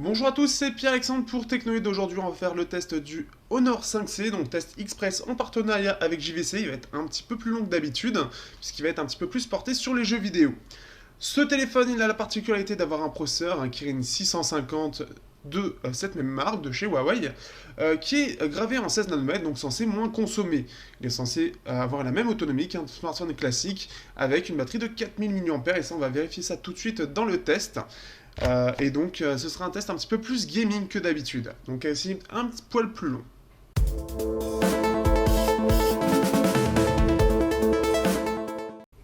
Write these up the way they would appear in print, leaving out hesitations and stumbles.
Bonjour à tous, c'est Pierre-Alexandre pour Technoid. Aujourd'hui, on va faire le test du Honor 5C, donc test Express en partenariat avec JVC. Il va être un petit peu plus long que d'habitude, puisqu'il va être un petit peu plus porté sur les jeux vidéo. Ce téléphone, il a la particularité d'avoir un processeur, un Kirin 650 de cette même marque, de chez Huawei, qui est gravé en 16 nanomètres, donc censé moins consommer. Il est censé avoir la même autonomie qu'un smartphone classique, avec une batterie de 4000 mAh, et ça, on va vérifier ça tout de suite dans le test. Et donc, ce sera un test un petit peu plus gaming que d'habitude. Donc, c'est un petit poil plus long.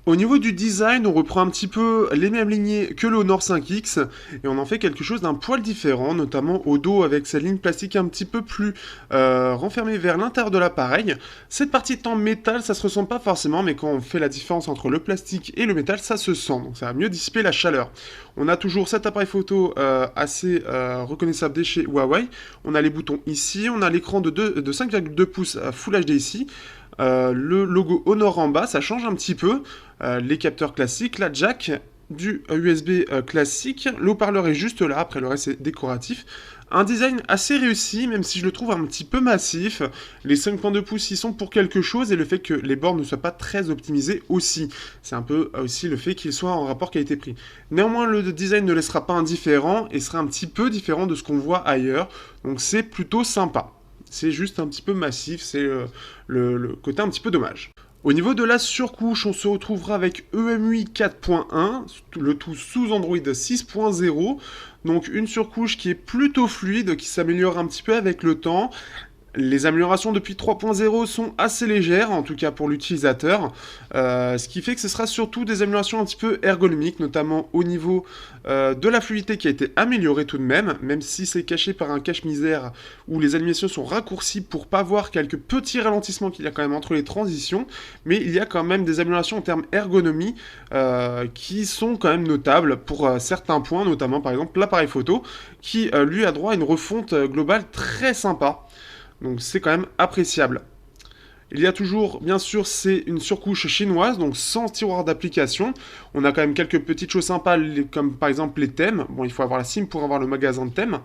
Au niveau du design, on reprend un petit peu les mêmes lignées que le Honor 5X et on en fait quelque chose d'un poil différent, notamment au dos avec sa ligne plastique un petit peu plus renfermée vers l'intérieur de l'appareil. Cette partie en métal, ça se ressent pas forcément, mais quand on fait la différence entre le plastique et le métal, ça se sent, donc ça va mieux dissiper la chaleur. On a toujours cet appareil photo assez reconnaissable dès chez Huawei. On a les boutons ici, on a l'écran de 5,2 pouces Full HD ici. Le logo Honor en bas, ça change un petit peu. Les capteurs classiques, la jack du USB classique, le haut-parleur est juste là, après le reste c'est décoratif. Un design assez réussi, même si je le trouve un petit peu massif. Les 5.2 pouces y sont pour quelque chose, et le fait que les bords ne soient pas très optimisés aussi. C'est un peu aussi le fait qu'ils soient en rapport qualité-prix. Néanmoins, le design ne laissera pas indifférent, et sera un petit peu différent de ce qu'on voit ailleurs, donc c'est plutôt sympa. C'est juste un petit peu massif, c'est le côté un petit peu dommage. Au niveau de la surcouche, on se retrouvera avec EMUI 4.1, le tout sous Android 6.0, donc une surcouche qui est plutôt fluide, qui s'améliore un petit peu avec le temps. Les améliorations depuis 3.0 sont assez légères, en tout cas pour l'utilisateur, ce qui fait que ce sera surtout des améliorations un petit peu ergonomiques, notamment au niveau de la fluidité qui a été améliorée tout de même si c'est caché par un cache-misère où les animations sont raccourcies pour pas voir quelques petits ralentissements qu'il y a quand même entre les transitions, mais il y a quand même des améliorations en termes ergonomie qui sont quand même notables pour certains points, notamment par exemple l'appareil photo, qui lui a droit à une refonte globale très sympa. Donc c'est quand même appréciable. Il y a toujours, bien sûr, c'est une surcouche chinoise, donc sans tiroir d'application. On a quand même quelques petites choses sympas, comme par exemple les thèmes. Bon, il faut avoir la SIM pour avoir le magasin de thèmes.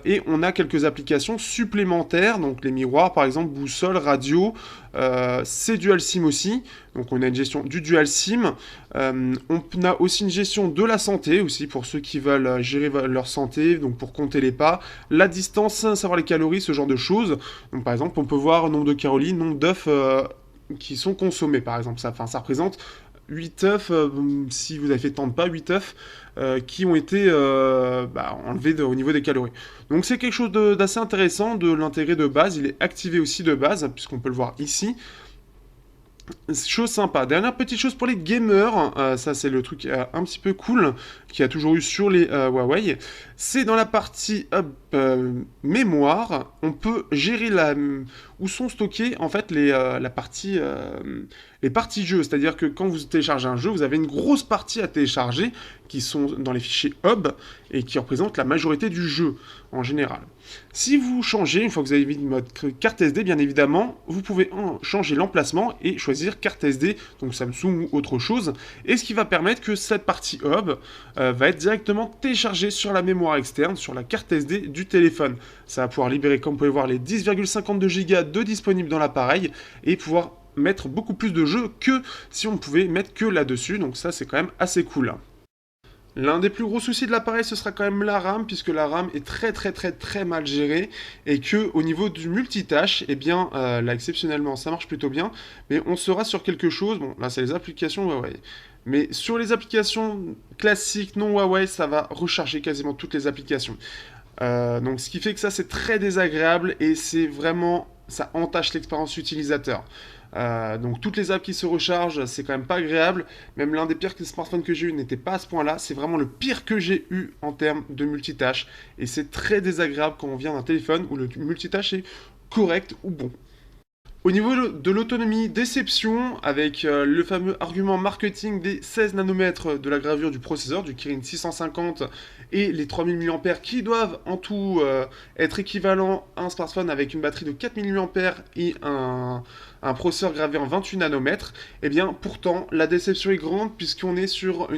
Et on a quelques applications supplémentaires, donc les miroirs, par exemple, boussole, radio. C'est Dual SIM aussi, donc on a une gestion du Dual SIM. On a aussi une gestion de la santé, aussi pour ceux qui veulent gérer leur santé, donc pour compter les pas, la distance, savoir les calories, ce genre de choses. Donc par exemple, on peut voir le nombre de calories, nombre d'œufs qui sont consommés, par exemple. Ça représente 8 œufs, si vous avez fait tant de pas, 8 œufs qui ont été enlevés au niveau des calories. Donc c'est quelque chose d'assez intéressant de l'intégrer de base. Il est activé aussi de base, puisqu'on peut le voir ici. Chose sympa. Dernière petite chose pour les gamers, ça c'est le truc un petit peu cool qu'il y a toujours eu sur les Huawei, c'est dans la partie mémoire, on peut gérer où sont stockés en fait les parties jeux, c'est-à-dire que quand vous téléchargez un jeu, vous avez une grosse partie à télécharger qui sont dans les fichiers hub et qui représentent la majorité du jeu en général. Si vous changez, une fois que vous avez mis votre carte SD, bien évidemment, vous pouvez changer l'emplacement et choisir carte SD, donc Samsung ou autre chose, et ce qui va permettre que cette partie hub va être directement téléchargée sur la mémoire externe, sur la carte SD du téléphone. Ça va pouvoir libérer, comme vous pouvez voir, les 10,52 Go de disponibles dans l'appareil et pouvoir mettre beaucoup plus de jeux que si on ne pouvait mettre que là-dessus, donc ça c'est quand même assez cool. L'un des plus gros soucis de l'appareil, ce sera quand même la RAM, puisque la RAM est très mal gérée, et que au niveau du multitâche, eh bien, là exceptionnellement, ça marche plutôt bien, mais on sera sur quelque chose, bon, là c'est les applications Huawei, mais sur les applications classiques non Huawei, ça va recharger quasiment toutes les applications. Donc ce qui fait que ça c'est très désagréable, et c'est vraiment, ça entache l'expérience utilisateur. Donc toutes les apps qui se rechargent, c'est quand même pas agréable. Même l'un des pires smartphones que j'ai eu n'était pas à ce point-là. C'est vraiment le pire que j'ai eu en termes de multitâche. Et c'est très désagréable quand on vient d'un téléphone où le multitâche est correct ou bon. Au niveau de l'autonomie, déception avec le fameux argument marketing des 16 nanomètres de la gravure du processeur, du Kirin 650 et les 3000 mAh qui doivent en tout être équivalents à un smartphone avec une batterie de 4000 mAh et un processeur gravé en 28 nanomètres. Et bien pourtant, la déception est grande puisqu'on est sur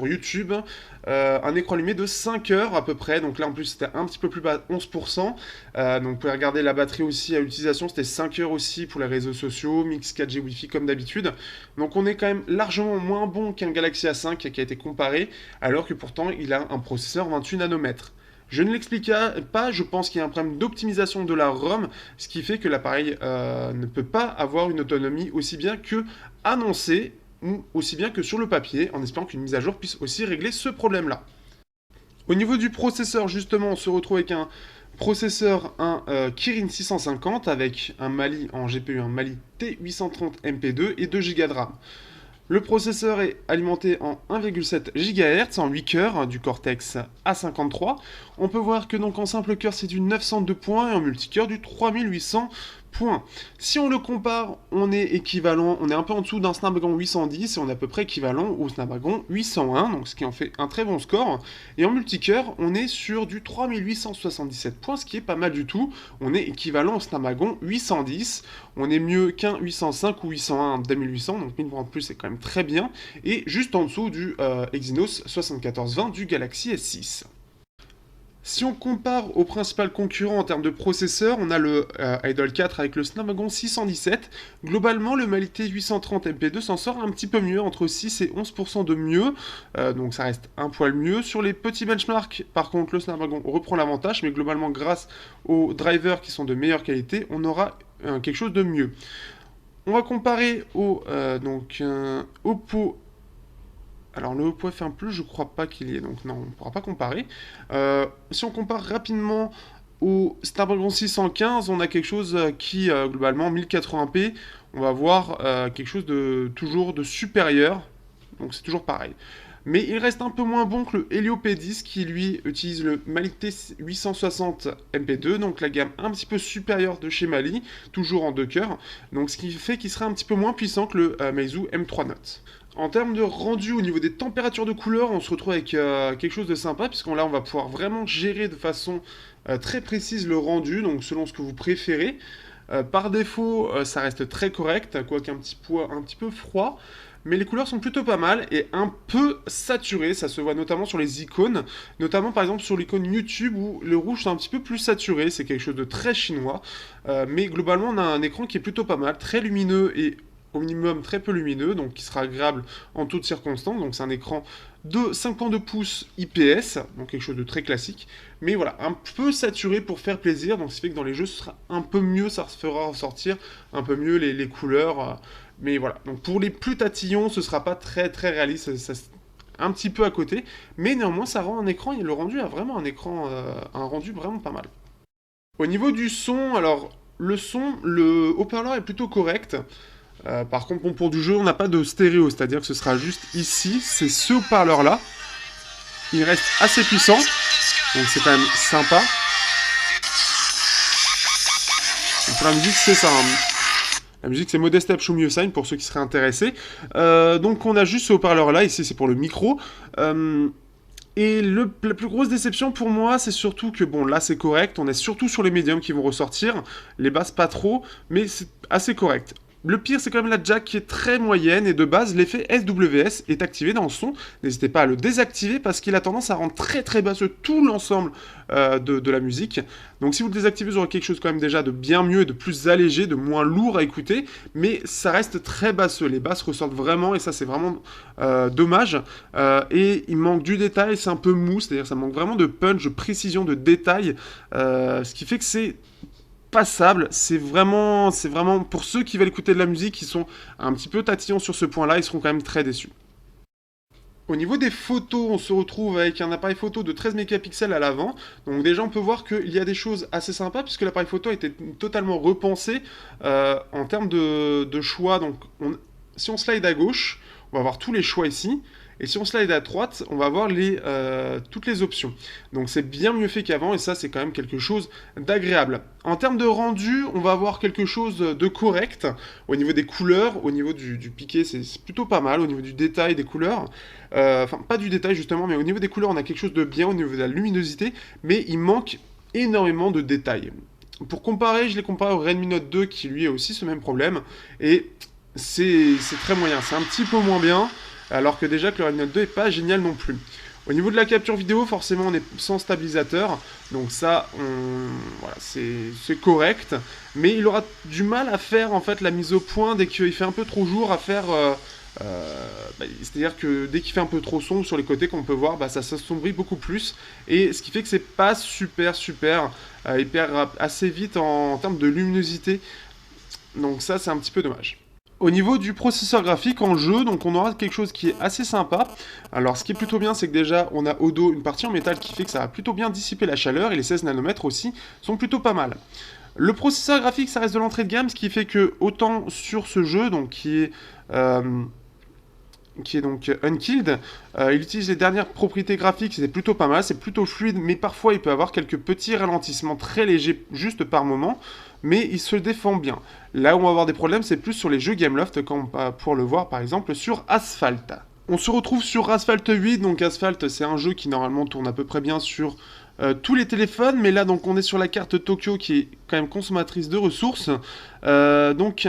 YouTube, un écran allumé de 5 heures à peu près. Donc là en plus c'était un petit peu plus bas, 11%. Donc vous pouvez regarder la batterie aussi à l'utilisation, c'était 5 heures aussi pour les réseaux sociaux, mix 4G Wi-Fi comme d'habitude. Donc on est quand même largement moins bon qu'un Galaxy A5 qui a été comparé, alors que pourtant il a un processeur 28 nanomètres. Je ne l'explique pas, je pense qu'il y a un problème d'optimisation de la ROM, ce qui fait que l'appareil ne peut pas avoir une autonomie aussi bien que annoncé, ou aussi bien que sur le papier, en espérant qu'une mise à jour puisse aussi régler ce problème-là. Au niveau du processeur, justement, on se retrouve avec un processeur, un Kirin 650 avec un Mali en GPU, un Mali T830 MP2 et 2 Go de RAM. Le processeur est alimenté en 1,7 GHz en 8 cœurs du Cortex A53. On peut voir que donc en simple cœur c'est du 902 points et en multicœur du 3800 points. Si on le compare, on est équivalent, on est un peu en dessous d'un Snapdragon 810 et on est à peu près équivalent au Snapdragon 801, donc ce qui en fait un très bon score. Et en multicœur, on est sur du 3877 points, ce qui est pas mal du tout. On est équivalent au Snapdragon 810. On est mieux qu'un 805 ou 801 2800, donc 1000 points de plus c'est quand même très bien. Et juste en dessous du Exynos 7420 du Galaxy S6. Si on compare au principal concurrent en termes de processeur, on a le Idol 4 avec le Snapdragon 617. Globalement, le Mali T830 MP2 s'en sort un petit peu mieux, entre 6 et 11% de mieux, donc ça reste un poil mieux. Sur les petits benchmarks, par contre, le Snapdragon reprend l'avantage, mais globalement, grâce aux drivers qui sont de meilleure qualité, on aura quelque chose de mieux. On va comparer au Oppo. Alors le Oppo F1+, je crois pas qu'il y ait, donc non, on ne pourra pas comparer. Si on compare rapidement au Snapdragon 615, on a quelque chose qui, globalement, 1080p, on va voir quelque chose de toujours de supérieur, donc c'est toujours pareil. Mais il reste un peu moins bon que le Helio P10 qui lui utilise le Mali T860 MP2, donc la gamme un petit peu supérieure de chez Mali, toujours en 2 cœurs, donc ce qui fait qu'il sera un petit peu moins puissant que le Meizu M3 Note. En termes de rendu au niveau des températures de couleur, on se retrouve avec quelque chose de sympa, puisqu'on là on va pouvoir vraiment gérer de façon très précise le rendu, donc selon ce que vous préférez. Par défaut, ça reste très correct, quoique un petit peu froid, mais les couleurs sont plutôt pas mal et un peu saturées, ça se voit notamment sur les icônes, notamment par exemple sur l'icône YouTube où le rouge est un petit peu plus saturé, c'est quelque chose de très chinois, mais globalement on a un écran qui est plutôt pas mal, très lumineux et au minimum très peu lumineux, donc qui sera agréable en toutes circonstances. Donc c'est un écran de 5,2 pouces IPS, donc quelque chose de très classique, mais voilà, un peu saturé pour faire plaisir, donc ce fait que dans les jeux ce sera un peu mieux, ça fera ressortir un peu mieux les couleurs, mais voilà, donc pour les plus tatillons, ce sera pas très très réaliste, un petit peu à côté, mais néanmoins ça rend un écran, le rendu a vraiment un rendu vraiment pas mal. Au niveau du son, alors le son, le haut-parleur est plutôt correct. Par contre, bon, pour du jeu, on n'a pas de stéréo, c'est-à-dire que ce sera juste ici, c'est ce haut-parleur-là. Il reste assez puissant, donc c'est quand même sympa. Donc pour la musique, c'est ça. Hein. La musique, c'est Modest Apchoum Sign pour ceux qui seraient intéressés. Donc on a juste ce haut-parleur-là, ici c'est pour le micro. Et la plus grosse déception pour moi, c'est surtout que, bon, là c'est correct, on est surtout sur les médiums qui vont ressortir, les basses pas trop, mais c'est assez correct. Le pire, c'est quand même la jack qui est très moyenne et de base, l'effet SWS est activé dans le son. N'hésitez pas à le désactiver parce qu'il a tendance à rendre très très basseux tout l'ensemble de la musique. Donc si vous le désactivez, vous aurez quelque chose quand même déjà de bien mieux et de plus allégé, de moins lourd à écouter, mais ça reste très basseux. Les basses ressortent vraiment et ça c'est vraiment dommage. Et il manque du détail, c'est un peu mou, c'est-à-dire ça manque vraiment de punch, de précision, de détail, ce qui fait que c'est passable, c'est vraiment pour ceux qui veulent écouter de la musique, qui sont un petit peu tatillons sur ce point-là, ils seront quand même très déçus. Au niveau des photos, on se retrouve avec un appareil photo de 13 mégapixels à l'avant. Donc déjà, on peut voir qu'il y a des choses assez sympas, puisque l'appareil photo a été totalement repensé en termes de choix. Donc si on slide à gauche, on va avoir tous les choix ici. Et si on slide à droite, on va voir toutes les options. Donc c'est bien mieux fait qu'avant, et ça c'est quand même quelque chose d'agréable. En termes de rendu, on va avoir quelque chose de correct. Au niveau des couleurs, au niveau du piqué, c'est plutôt pas mal. Au niveau du détail des couleurs, enfin pas du détail justement, mais au niveau des couleurs, on a quelque chose de bien au niveau de la luminosité, mais il manque énormément de détails. pour comparer, je l'ai comparé au Redmi Note 2 qui lui a aussi ce même problème. Et c'est très moyen, c'est un petit peu moins bien, alors que déjà que le Redmi Note 2 est pas génial non plus. Au niveau de la capture vidéo, forcément on est sans stabilisateur, donc ça, voilà, c'est correct, mais il aura du mal à faire en fait la mise au point dès qu'il fait un peu trop jour, à faire... c'est-à-dire que dès qu'il fait un peu trop sombre sur les côtés, qu'on peut voir, ça s'assombrit beaucoup plus, et ce qui fait que c'est pas super, il perd assez vite en termes de luminosité, donc ça c'est un petit peu dommage. Au niveau du processeur graphique en jeu, donc on aura quelque chose qui est assez sympa. Alors ce qui est plutôt bien, c'est que déjà on a au dos une partie en métal qui fait que ça va plutôt bien dissiper la chaleur, et les 16 nanomètres aussi sont plutôt pas mal. Le processeur graphique, ça reste de l'entrée de gamme, ce qui fait que autant sur ce jeu, donc qui est donc Unkilled, il utilise les dernières propriétés graphiques, c'est plutôt pas mal, c'est plutôt fluide, mais parfois il peut avoir quelques petits ralentissements très légers juste par moment, mais il se défend bien. Là où on va avoir des problèmes, c'est plus sur les jeux Gameloft, comme on va pouvoir le voir par exemple sur Asphalt. On se retrouve sur Asphalt 8, donc Asphalt c'est un jeu qui normalement tourne à peu près bien sur tous les téléphones, mais là donc on est sur la carte Tokyo qui est quand même consommatrice de ressources, donc...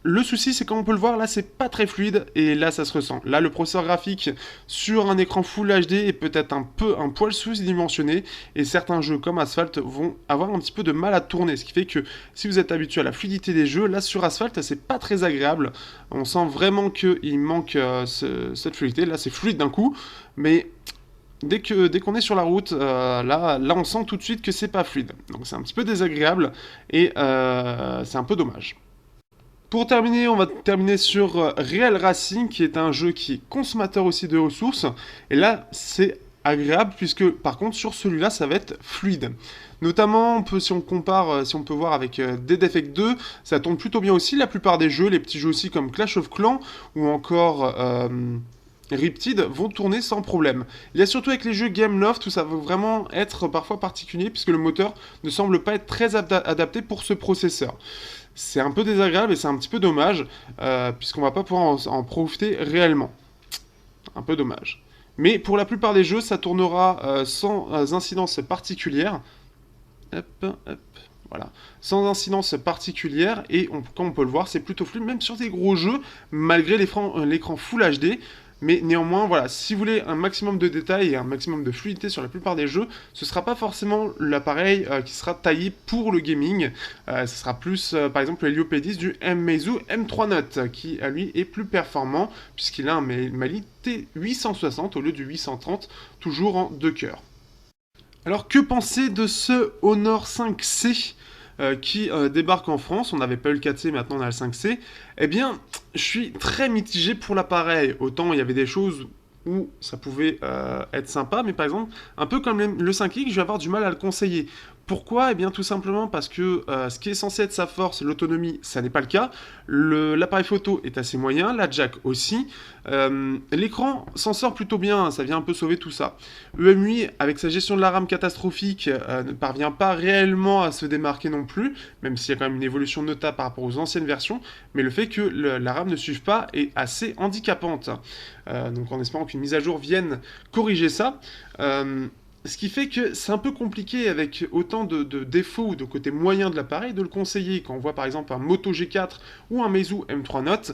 Le souci, c'est comme on peut le voir, là, c'est pas très fluide, et là, ça se ressent. Là, le processeur graphique sur un écran Full HD est peut-être un poil sous-dimensionné, et certains jeux comme Asphalt vont avoir un petit peu de mal à tourner, ce qui fait que si vous êtes habitué à la fluidité des jeux, là, sur Asphalt, c'est pas très agréable. On sent vraiment qu'il manque cette fluidité. Là, c'est fluide d'un coup, mais... Dès qu'on est sur la route, là, on sent tout de suite que c'est pas fluide. Donc c'est un petit peu désagréable, et c'est un peu dommage. Pour terminer, on va terminer sur Real Racing, qui est un jeu qui est consommateur aussi de ressources. Et là, c'est agréable, puisque par contre, sur celui-là, ça va être fluide. Notamment, si on compare, si on peut voir avec Dead Effect 2, ça tourne plutôt bien aussi. La plupart des jeux, les petits jeux aussi comme Clash of Clans, ou encore... Riptide vont tourner sans problème. Il y a surtout avec les jeux Gameloft où ça va vraiment être parfois particulier puisque le moteur ne semble pas être très adapté pour ce processeur. C'est un peu désagréable et c'est un petit peu dommage puisqu'on va pas pouvoir en profiter réellement. Un peu dommage. Mais pour la plupart des jeux, ça tournera sans incidence particulière. Hop, hop. Voilà. Sans incidence particulière, et comme on peut le voir, c'est plutôt fluide, même sur des gros jeux, malgré l'écran Full HD. Mais néanmoins, voilà, si vous voulez un maximum de détails et un maximum de fluidité sur la plupart des jeux, ce ne sera pas forcément l'appareil qui sera taillé pour le gaming. Ce sera plus, par exemple, le Helio P10 du Meizu M3 Note, qui, à lui, est plus performant, puisqu'il a un Mali T860 au lieu du 830, toujours en 2 cœurs. Alors, que penser de ce Honor 5C qui débarque en France? On n'avait pas eu le 4C, maintenant on a le 5C. Eh bien, je suis très mitigé pour l'appareil. Autant il y avait des choses où ça pouvait être sympa, mais par exemple, un peu comme le 5X, je vais avoir du mal à le conseiller. Pourquoi? Eh bien tout simplement parce que ce qui est censé être sa force, l'autonomie, ça n'est pas le cas. L'appareil photo est assez moyen, la jack aussi. L'écran s'en sort plutôt bien, ça vient un peu sauver tout ça. EMUI, avec sa gestion de la RAM catastrophique, ne parvient pas réellement à se démarquer non plus, même s'il y a quand même une évolution notable par rapport aux anciennes versions, mais le fait que la RAM ne suive pas est assez handicapante. Donc en espérant qu'une mise à jour vienne corriger ça. Ce qui fait que c'est un peu compliqué avec autant de défauts ou de côté moyen de l'appareil de le conseiller. Quand on voit par exemple un Moto G4 ou un Meizu M3 Note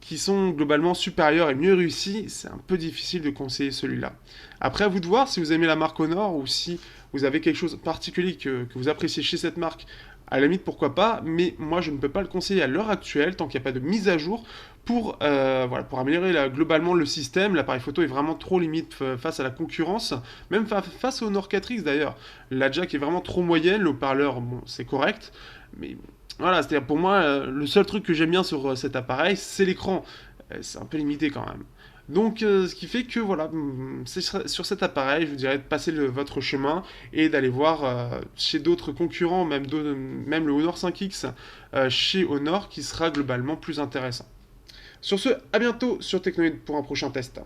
qui sont globalement supérieurs et mieux réussis, c'est un peu difficile de conseiller celui-là. Après, à vous de voir si vous aimez la marque Honor ou si vous avez quelque chose de particulier que vous appréciez chez cette marque. À la limite, pourquoi pas, mais moi je ne peux pas le conseiller à l'heure actuelle tant qu'il n'y a pas de mise à jour pour améliorer globalement le système. L'appareil photo est vraiment trop limite face à la concurrence, même face au Honor 4X d'ailleurs. La jack est vraiment trop moyenne, le haut-parleur, bon, c'est correct, mais voilà, c'est-à-dire pour moi, le seul truc que j'aime bien sur cet appareil, c'est l'écran. C'est un peu limité quand même. Donc, ce qui fait que, voilà, sur cet appareil, je vous dirais de passer votre chemin et d'aller voir chez d'autres concurrents, même le Honor 5X chez Honor, qui sera globalement plus intéressant. Sur ce, à bientôt sur Technoid pour un prochain test.